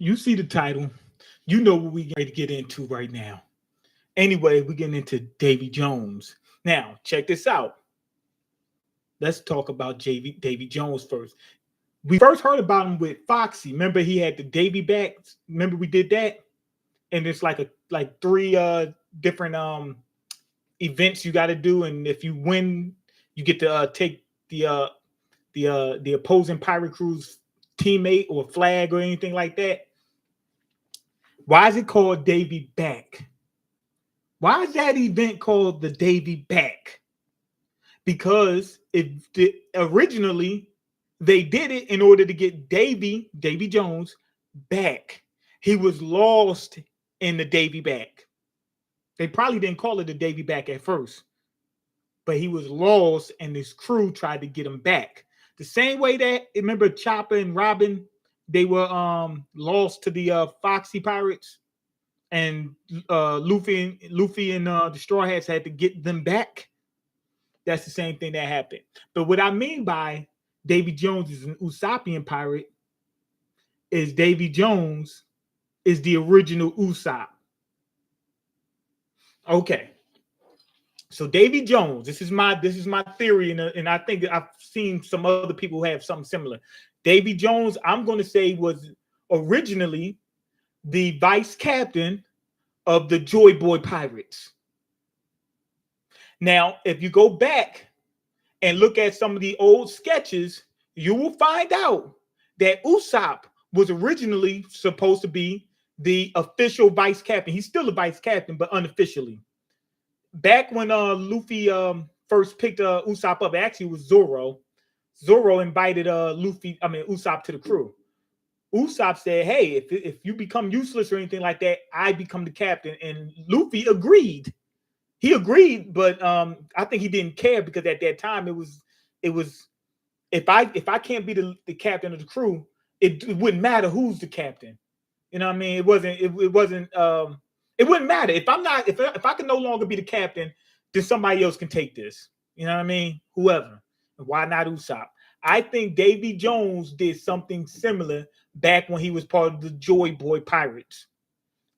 You see the title. You know what we ready to get into right now. Anyway, we're getting into Davy Jones. Now, check this out. Let's talk about Davy Jones first. We first heard about him with Foxy. Remember, he had the Davy back. Remember, we did that, and it's like three different events you got to do, and if you win, you get to take the opposing pirate crew's teammate or flag or anything like that. Why is it called Davy Back? Why is that event called the Davy Back? Because originally they did it in order to get Davy Jones back. He was lost in the Davy Back. They probably didn't call it the Davy Back at first, but he was lost and his crew tried to get him back. The same way that, remember Chopper and Robin, they were lost to the Foxy Pirates, and Luffy and the Straw Hats had to get them back. That's the same thing that happened. But what I mean by Davy Jones is an Usoppian pirate is Davy Jones is the original Usopp. Okay. So Davy Jones, this is my theory, and I think that I've seen some other people who have something similar. Davy Jones, I'm going to say, was originally the vice captain of the Joy Boy Pirates. Now, if you go back and look at some of the old sketches, you will find out that Usopp was originally supposed to be the official vice captain. He's still a vice captain, but unofficially. Back when Luffy first picked Usopp up, actually it was Zoro. Zoro invited Usopp to the crew. Usopp said, "Hey, if you become useless or anything like that, I become the captain." And Luffy agreed. He agreed, but I think he didn't care because at that time it was if I can't be the captain of the crew, it wouldn't matter who's the captain. You know what I mean? It wouldn't matter if I'm not if I can no longer be the captain, then somebody else can take this. You know what I mean? Whoever. Why not Usopp? I think Davy Jones did something similar back when he was part of the Joy Boy Pirates.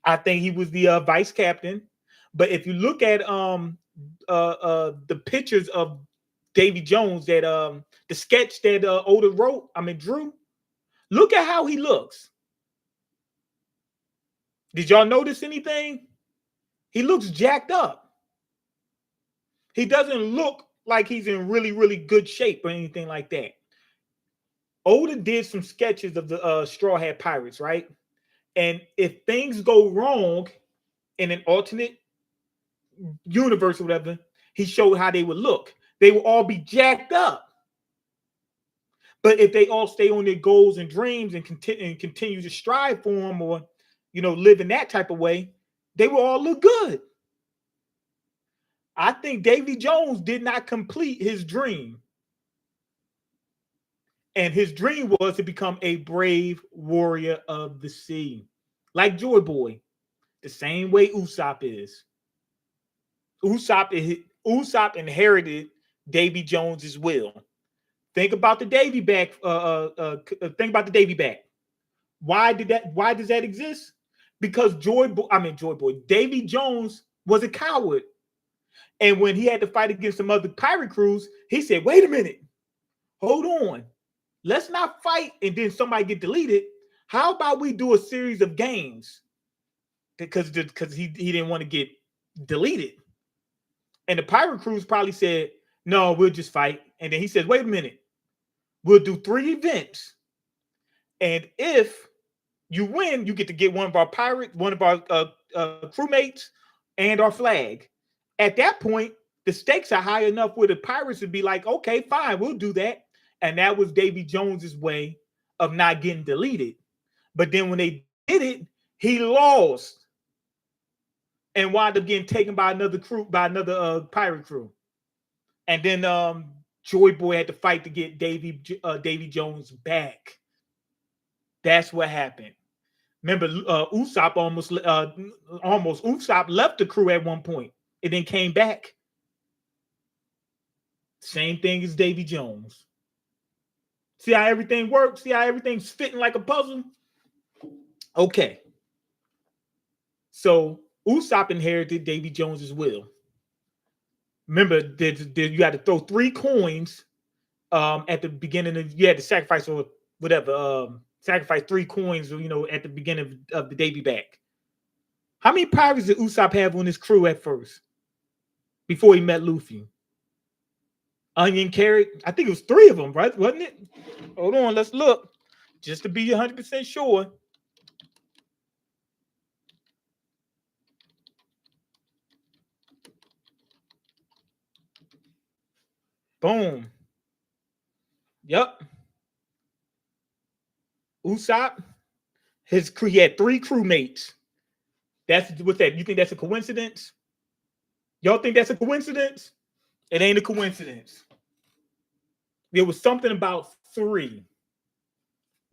I think he was the vice captain. But if you look at the pictures of Davy Jones that the sketch that Oda drew, look at how he looks. Did y'all notice anything? He looks jacked up. He doesn't look like he's in really, really good shape or anything like that. Oda did some sketches of the Straw Hat Pirates, right? And if things go wrong in an alternate universe or whatever, he showed how they would look. They will all be jacked up. But if they all stay on their goals and dreams and continue to strive for them, or live in that type of way, they will all look good. I think Davy Jones did not complete his dream. And his dream was to become a brave warrior of the sea. Like Joy Boy. The same way Usopp is. Usopp inherited Davy Jones's will. Think about the Davy back. Think about the Davy back. Why does that exist? Because Davy Jones was a coward. And when he had to fight against some other pirate crews, he said, "Wait a minute. Hold on. Let's not fight and then somebody get deleted. How about we do a series of games?" Because he didn't want to get deleted. And the pirate crews probably said, "No, we'll just fight." And then he said, "Wait a minute. We'll do 3 events. And if you win, you get to get one of our crewmates and our flag." At that point, the stakes are high enough where the pirates would be like, "Okay, fine, we'll do that." And that was Davy Jones's way of not getting deleted. But then when they did it, he lost and wound up getting taken by another pirate crew. And then Joy Boy had to fight to get Davy Jones back. That's what happened. Remember, Usopp Usopp left the crew at one point and then came back. Same thing as Davy Jones. See how everything works? See how everything's fitting like a puzzle? Okay. So Usopp inherited Davy Jones's will. Remember, you had to throw 3 coins at the beginning of you had to sacrifice or whatever. Sacrifice 3 coins, at the beginning of the Davy back. How many pirates did Usopp have on his crew at first before he met Luffy? Onion, carrot. I think it was 3 of them, right? Wasn't it? Hold on, let's look just to be 100% sure. Boom. Yep. Usopp, his crew, he had 3 crewmates. That's what's that? You think that's a coincidence? Y'all think that's a coincidence? It ain't a coincidence. There was something about 3.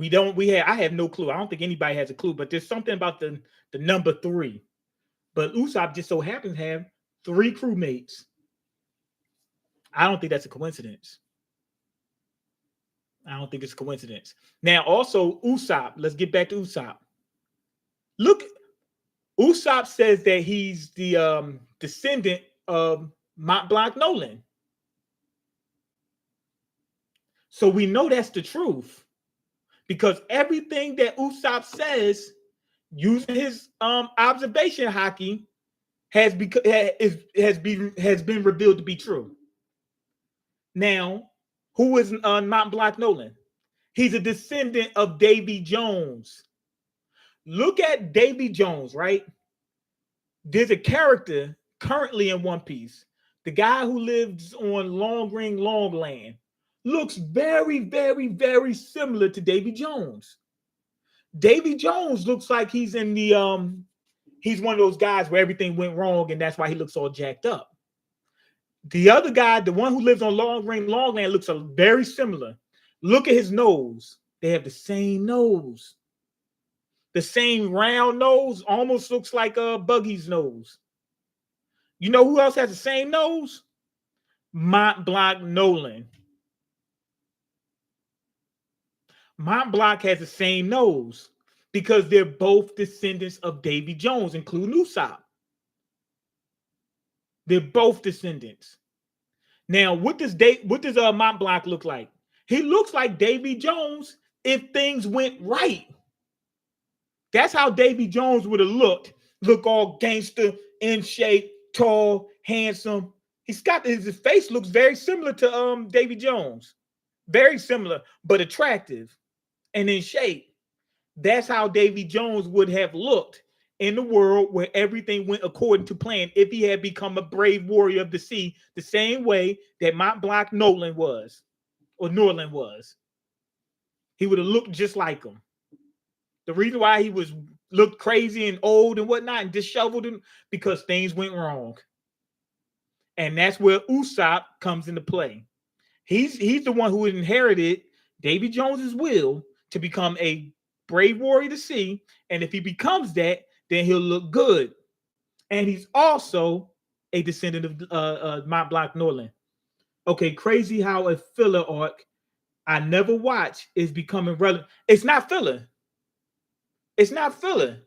I have no clue. I don't think anybody has a clue, but there's something about the number 3. But Usopp just so happens to have 3 crewmates. I don't think that's a coincidence. I don't think it's a coincidence. Now, also, Usopp, let's get back to Usopp. Look, Usopp says that he's the descendant of Mont Blanc Nolan. So we know that's the truth. Because everything that Usopp says, using his observation hockey, has been revealed to be true. Now, who is Mont Blanc Nolan? He's a descendant of Davy Jones. Look at Davy Jones, right? There's a character currently in One Piece. The guy who lives on Long Ring Long Land looks very, very, very similar to Davy Jones. Davy Jones looks like he's in the he's one of those guys where everything went wrong and that's why he looks all jacked up. The other guy, the one who lives on Long Ring Long Land, looks very similar. Look at his nose. They have the same nose. The same round nose almost looks like Buggy's nose. You know who else has the same nose? Mont Blanc Nolan. Mont Blanc has the same nose because they're both descendants of Davy Jones, including Usopp. They're both descendants. Now, what does Mont Blanc look like? He looks like Davy Jones if things went right. That's how Davy Jones would have looked. Look all gangster, in shape, tall, handsome. His face looks very similar to Davy Jones. Very similar, but attractive and in shape. That's how Davy Jones would have looked in the world where everything went according to plan if he had become a brave warrior of the sea, the same way that Mont Blanc Nolan was, or Norland was. He would have looked just like him. The reason why he looked crazy and old and whatnot and disheveled him because things went wrong. And that's where Usopp comes into play. He's the one who inherited Davy Jones's will to become a brave warrior to sea. And if he becomes that, then he'll look good. And he's also a descendant of Mont Blanc Nolan. Okay, crazy how a filler arc I never watched is becoming relevant. It's not filler. It's not filler.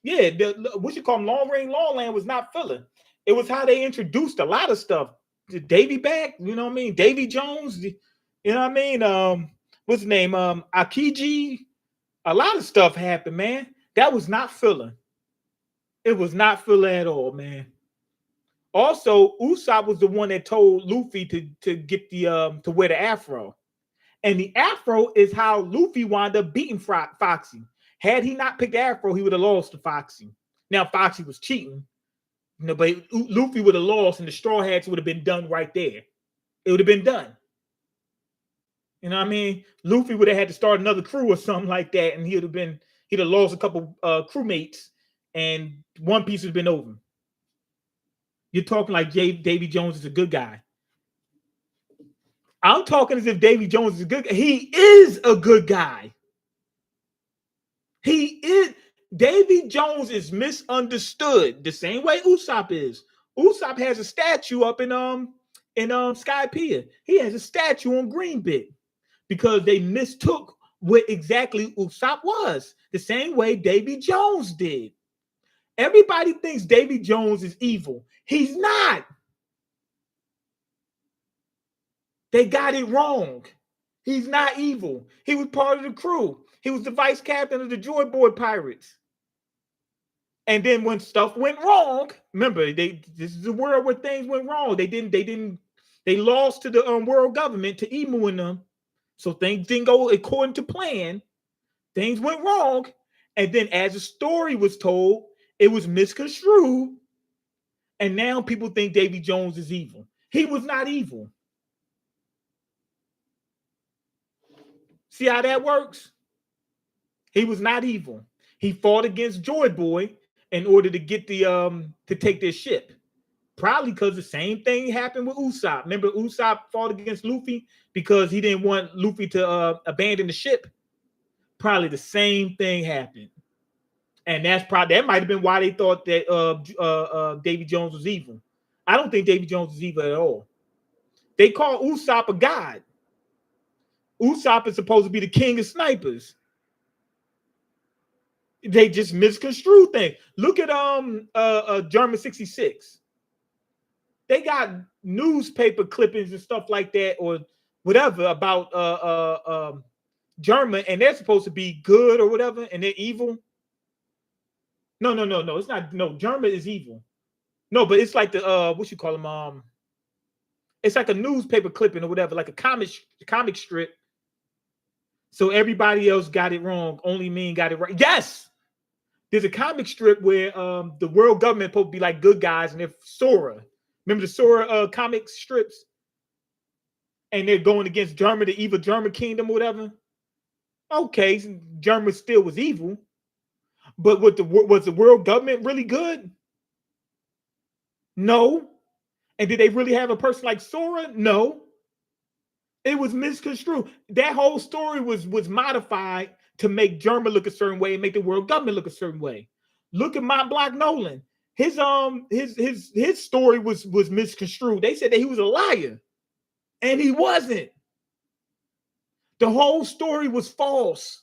Yeah, what you call them, Long Ring Long Land was not filler. It was how they introduced a lot of stuff. The Davy back, you know what I mean? Davy Jones, you know what I mean? What's his name? Akiji. A lot of stuff happened, man. That was not filler. It was not filler at all, man. Also, Usopp was the one that told Luffy to get to wear the afro. And the afro is how Luffy wound up beating Foxy. Had he not picked the afro, he would have lost to Foxy. Now, Foxy was cheating, but Luffy would have lost, and the Straw Hats would have been done right there. It would have been done. You know what I mean? Luffy would have had to start another crew or something like that, and he'd have lost a couple crewmates, and One Piece would have been over. You're talking like Davy Jones is a good guy. I'm talking as if Davy Jones is a good guy. He is a good guy. He is. Davy Jones is misunderstood the same way Usopp is. Usopp has a statue up in Skypiea. He has a statue on Greenbit because they mistook what exactly Usopp was, the same way Davy Jones did. Everybody thinks Davy Jones is evil. He's not. They got it wrong. He's not evil. He was part of the crew. He was the vice captain of the Joy Boy Pirates. And then when stuff went wrong, remember, this is a world where things went wrong. They lost to the world government, to Emu and them. So things didn't go according to plan. Things went wrong. And then as the story was told, it was misconstrued. And now people think Davy Jones is evil. He was not evil. See how that works? He was not evil. He fought against Joy Boy in order to get the to take their ship. Probably because the same thing happened with Usopp. Remember, Usopp fought against Luffy because he didn't want Luffy to abandon the ship. Probably the same thing happened. And that might have been why they thought that Davy Jones was evil. I don't think Davy Jones is evil at all. They call Usopp a god. Usopp is supposed to be the king of snipers. They just misconstrue things. Look at German 66. They got newspaper clippings and stuff like that, or whatever, about German, and they're supposed to be good or whatever, and they're evil. No. It's not. No, German is evil. No, but it's like the what you call them? It's like a newspaper clipping or whatever, like a comic strip. So everybody else got it wrong. Only Mean got it right. Yes, there's a comic strip where the world government supposed to be like good guys, and they're Sora. Remember the Sora comic strips? And they're going against German, the evil German kingdom or whatever. Okay, German still was evil. But was the world government really good? No. And did they really have a person like Sora? No. It was misconstrued. That whole story was modified to make German look a certain way and make the world government look a certain way. Look at Mont Block Nolan. His story was misconstrued. They said that he was a liar, and he wasn't. The whole story was false.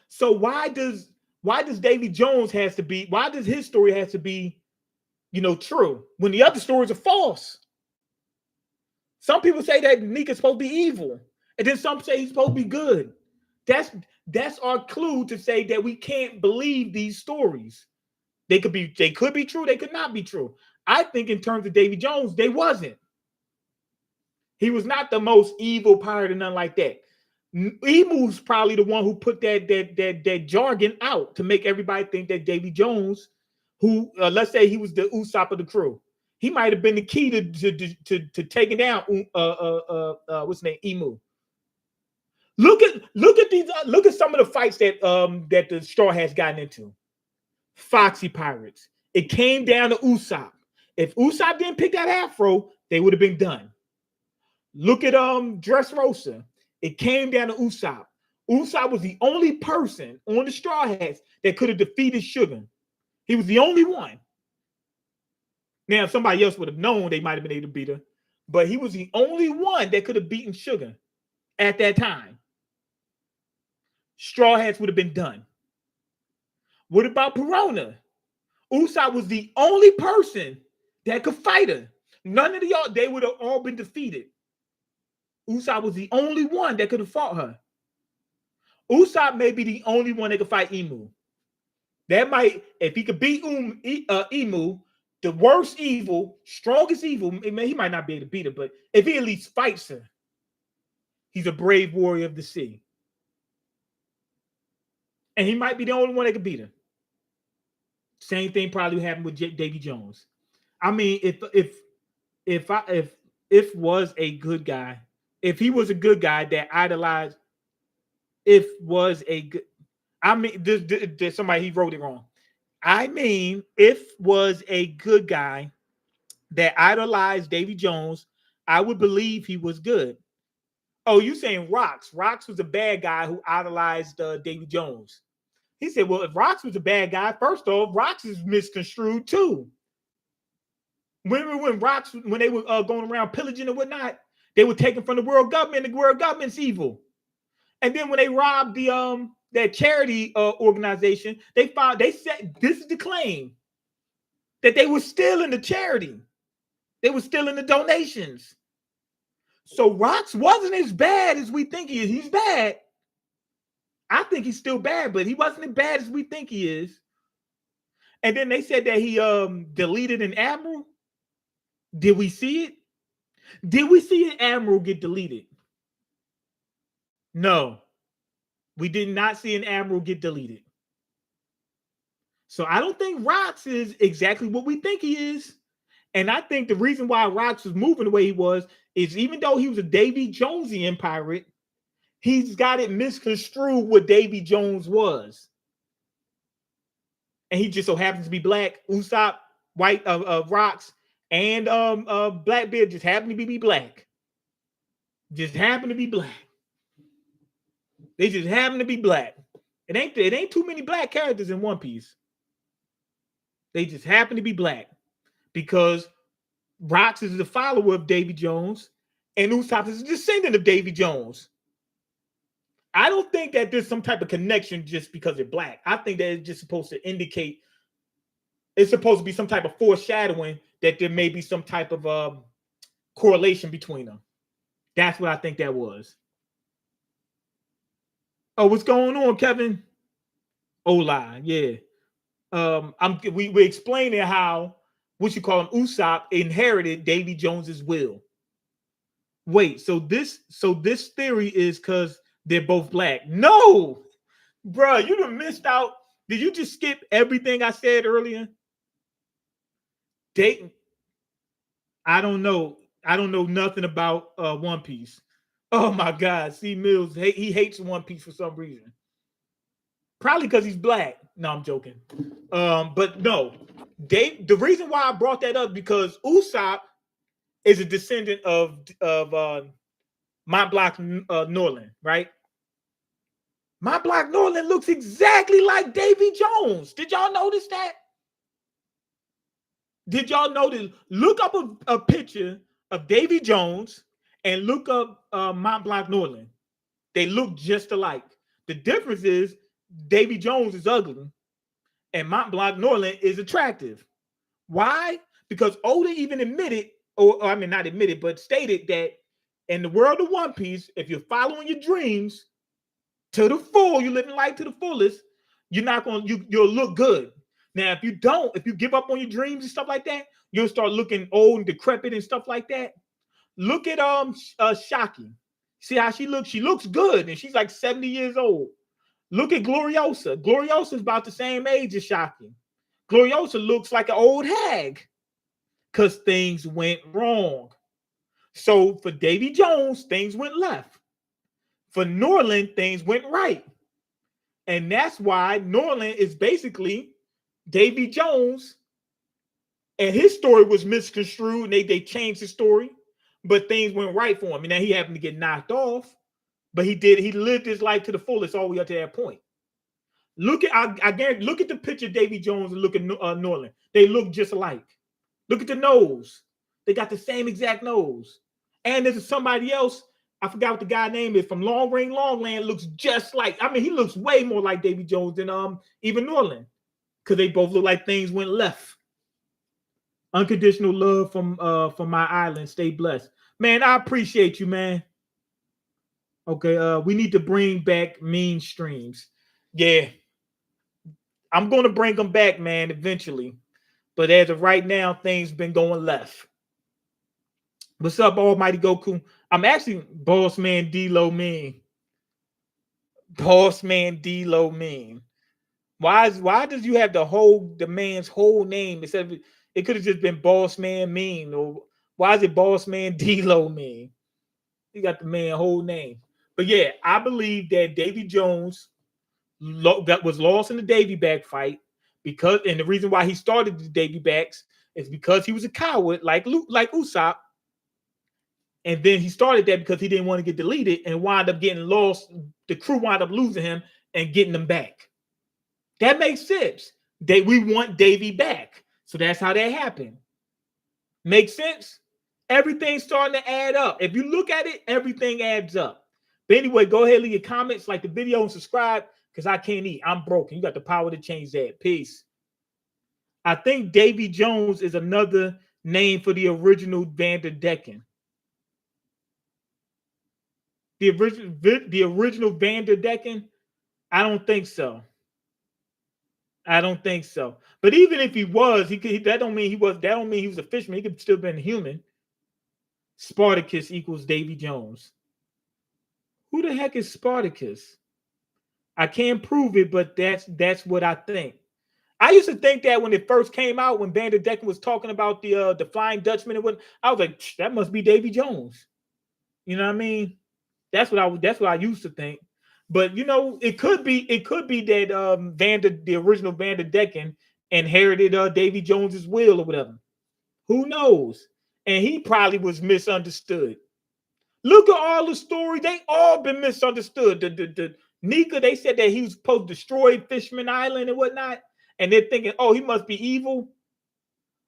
So why does Davy Jones has to be? Why does his story has to be, true when the other stories are false? Some people say that Nika's supposed to be evil, and then some say he's supposed to be good. That's our clue to say that we can't believe these stories. They could be true, they could not be true. I think in terms of Davy Jones, they wasn't. He was not the most evil pirate or nothing like that. Emu's probably the one who put that jargon out to make everybody think that Davy Jones, who let's say he was the Usopp of the crew, he might have been the key to taking down what's his name, Emu. Look at these. Look at some of the fights that the Straw Hats gotten into. Foxy Pirates. It came down to Usopp. If Usopp didn't pick that afro, they would have been done. Look at Dressrosa. It came down to Usopp. Usopp was the only person on the Straw Hats that could have defeated Sugar. He was the only one. Now, if somebody else would have known, they might have been able to beat her. But he was the only one that could have beaten Sugar at that time. Straw Hats would have been done. What about Perona? Usopp was the only person that could fight her. None of y'all, they would have all been defeated. Usopp was the only one that could have fought her. Usopp may be the only one that could fight Emu. That might, if he could beat Emu, the worst evil, strongest evil, he might not be able to beat her, but if he at least fights her, he's a brave warrior of the sea. And he might be the only one that could beat her. Same thing probably happened with Davy Jones. I mean, if was a good guy, if he was a good guy that idolized, there's somebody, he wrote it wrong. I mean, if was a good guy that idolized Davy Jones, I would believe he was good. Oh, you saying Rox? Rox was a bad guy who idolized Davy Jones. He said, well, if Rox was a bad guy, first off, Rox is misconstrued too. When they were going around pillaging and whatnot, they were taken from the world government. The world government's evil. And then when they robbed the that charity organization, they said this is the claim that they were stealing the charity. They were stealing the donations. So Rocks wasn't as bad as we think he is. He's bad. I think he's still bad, but he wasn't as bad as we think he is. And then they said that he deleted an admiral. Did we see it? Did we see an admiral get deleted? No. We did not see an admiral get deleted. So I don't think Rocks is exactly what we think he is. And I think the reason why Rocks was moving the way he was is even though he was a Davy Jonesian pirate, he's got it misconstrued what Davy Jones was. And he just so happens to be black. Usopp, white, Rocks, and Blackbeard just happen to be black. Just happen to be black. They just happen to be black. It ain't too many black characters in One Piece. They just happen to be black because Rocks is the follower of Davy Jones and Usopp is a descendant of Davy Jones. I don't think that there's some type of connection just because they're black. I think that it's just supposed to indicate, it's supposed to be some type of foreshadowing that there may be some type of correlation between them. That's what I think that was. Oh, what's going on, Kevin? Ola, yeah. We're explaining how what you call him Usopp inherited Davy Jones's will. Wait, so this theory is because they're both black. No, bro, you done missed out. Did you just skip everything I said earlier? I don't know. I don't know nothing about One Piece. Oh my God, C. Mills, he hates One Piece for some reason. Probably because he's black. No, I'm joking. But no, the reason why I brought that up because Usopp is a descendant of Mont Blanc Norland, right? Mont Blanc Norland looks exactly like Davy Jones. Did y'all notice that? Did y'all notice? Look up a picture of Davy Jones and look up Mont Blanc Norland. They look just alike. The difference is Davy Jones is ugly and Mont Blanc Norland is attractive. Why? Because Oda even admitted, or I mean not admitted, but stated that in the world of One Piece, if you're following your dreams to the full, you're living life to the fullest, you'll look good. Now, if you don't, if you give up on your dreams and stuff like that, you'll start looking old and decrepit and stuff like that. Look at Shaki. See how she looks? She looks good, and she's like 70 years old. Look at Gloriosa. Gloriosa is about the same age as Shaki. Gloriosa looks like an old hag because things went wrong. So for Davy Jones, things went left. For Norland, things went right. And that's why Norland is basically Davy Jones, and his story was misconstrued, and they changed his story, but things went right for him. And now he happened to get knocked off, but he lived his life to the fullest all the way up to that point. Look at look at the picture of Davy Jones and look at Norland. They look just alike. Look at the nose. They got the same exact nose. And there's somebody else, I forgot what the guy's name is, from Long Ring Longland, looks just like, I mean, he looks way more like Davy Jones than even Norland. Because they both look like things went left. Unconditional love from my island. Stay blessed. Man, I appreciate you, man. Okay, we need to bring back mean streams. Yeah. I'm going to bring them back, man, eventually. But as of right now, things been going left. What's up, Almighty Goku? I'm actually Boss Man D-Lo Mean. Boss Man D-Lo Mean. Why does you have the man's whole name instead of it could have just been Boss Man Mean, or why is it Boss Man D-Lo Mean? You got the man's whole name. But yeah, I believe that Davy Jones that was lost in the Davy back fight because, and the reason why he started the Davy backs is because he was a coward like Usopp. And then he started that because he didn't want to get deleted and wound up getting lost. The crew wound up losing him and getting them back. That makes sense. We want Davy back. So that's how that happened. Makes sense? Everything's starting to add up. If you look at it, everything adds up. But anyway, go ahead, leave your comments, like the video, and subscribe, because I can't eat. I'm broken. You got the power to change that. Peace. I think Davy Jones is another name for the original Vanderdecken. The original Vanderdecken? I don't think so. I don't think so. But even if he was, that don't mean he was. That don't mean he was a fisherman. He could still been human. Spartacus equals Davy Jones. Who the heck is Spartacus? I can't prove it, but that's what I think. I used to think that when it first came out, when Vanderdecken was talking about the Flying Dutchman and what, I was like, that must be Davy Jones. You know what I mean? That's what I used to think. But you know, it could be that the original Vanderdecken inherited Davy Jones's will or whatever. Who knows? And he probably was misunderstood. Look at all the stories; they all been misunderstood. The Nika, they said that he was supposed to destroy Fishman Island and whatnot, and they're thinking, oh, he must be evil.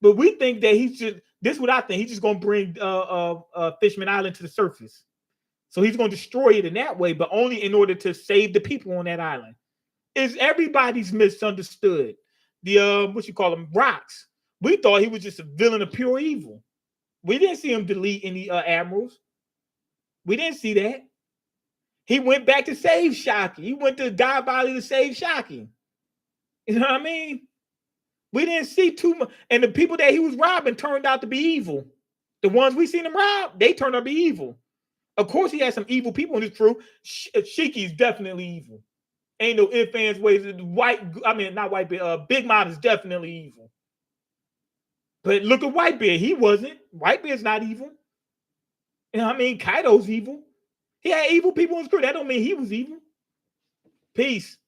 But we think that he's just, this is what I think, he's just gonna bring Fishman Island to the surface. So he's going to destroy it in that way, but only in order to save the people on that island. Is everybody's misunderstood. The what you call them, Rocks. We thought he was just a villain of pure evil. We didn't see him delete any admirals. We didn't see that. He went back to save Shocky. He went to God Valley to save Shocky. You know what I mean? We didn't see too much. And the people that he was robbing turned out to be evil. The ones we seen him rob, they turned out to be evil. Of course, he has some evil people in his crew. Shiki's definitely evil. Ain't no ifs, ands, ways. Not Whitebeard. Big Mom is definitely evil. But look at Whitebeard. He wasn't. Whitebeard's not evil. You know what I mean? Kaido's evil. He had evil people in his crew. That don't mean he was evil. Peace.